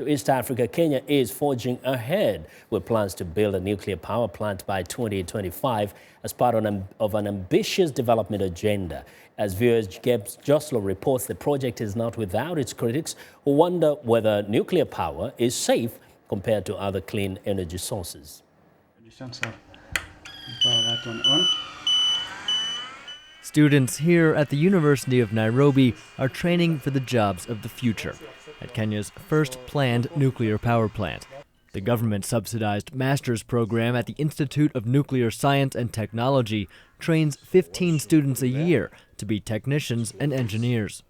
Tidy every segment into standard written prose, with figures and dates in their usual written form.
To East Africa, Kenya is forging ahead with plans to build a nuclear power plant by 2025 as part of an ambitious development agenda. As viewers, Gabe Joselow reports the project is not without its critics who wonder whether nuclear power is safe compared to other clean energy sources. Students here at the University of Nairobi are training for the jobs of the future at Kenya's first planned nuclear power plant. The government-subsidized master's program at the Institute of Nuclear Science and Technology trains 15 students a year to be technicians and engineers.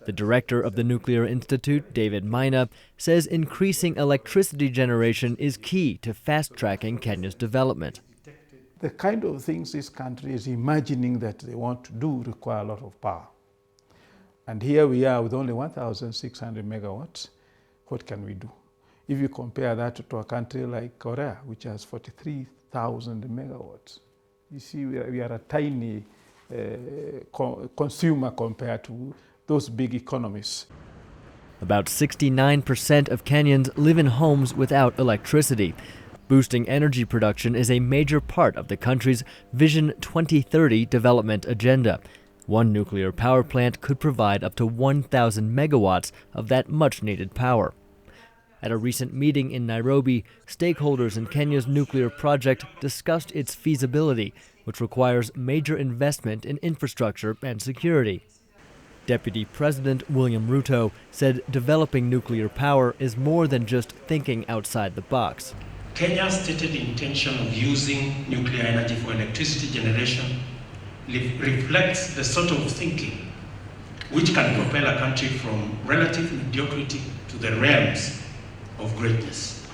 The director of the Nuclear Institute, David Maina, says increasing electricity generation is key to fast-tracking Kenya's development. The kind of things this country is imagining that they want to do require a lot of power. And here we are with only 1,600 megawatts. What can we do? If you compare that to a country like Korea, which has 43,000 megawatts, you see we are a tiny consumer compared to those big economies. About 69% of Kenyans live in homes without electricity. Boosting energy production is a major part of the country's Vision 2030 development agenda. One nuclear power plant could provide up to 1,000 megawatts of that much-needed power. At a recent meeting in Nairobi, stakeholders in Kenya's nuclear project discussed its feasibility, which requires major investment in infrastructure and security. Deputy President William Ruto said developing nuclear power is more than just thinking outside the box. Kenya's stated intention of using nuclear energy for electricity generation reflects the sort of thinking which can propel a country from relative mediocrity to the realms of greatness.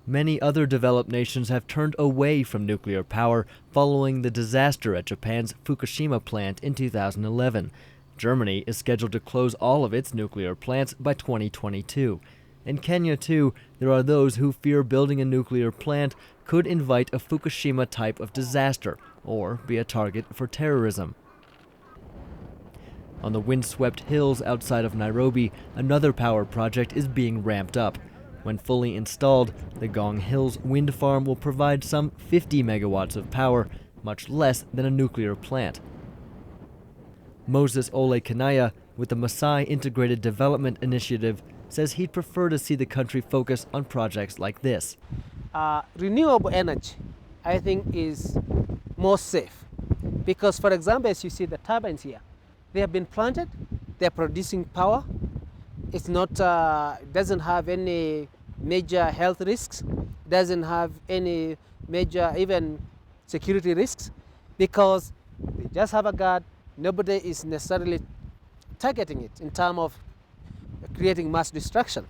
Many other developed nations have turned away from nuclear power following the disaster at Japan's Fukushima plant in 2011. Germany is scheduled to close all of its nuclear plants by 2022. In Kenya, too, there are those who fear building a nuclear plant could invite a Fukushima type of disaster or be a target for terrorism. On the windswept hills outside of Nairobi, another power project is being ramped up. When fully installed, the Gong Hills wind farm will provide some 50 megawatts of power, much less than a nuclear plant. Moses Ole Kanaya, with the Maasai Integrated Development Initiative, says he'd prefer to see the country focus on projects like this. Renewable energy, I think, is more safe because, for example, as you see the turbines here, they have been planted, they're producing power. It's not, doesn't have any major health risks, doesn't have any major even security risks because they just have a guard. Nobody is necessarily targeting it in terms of creating mass destruction.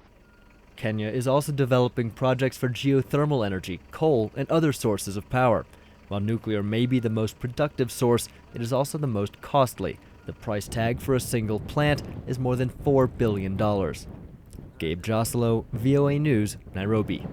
Kenya is also developing projects for geothermal energy, coal, and other sources of power. While nuclear may be the most productive source, it is also the most costly. The price tag for a single plant is more than $4 billion. Gabe Joselow, VOA News, Nairobi.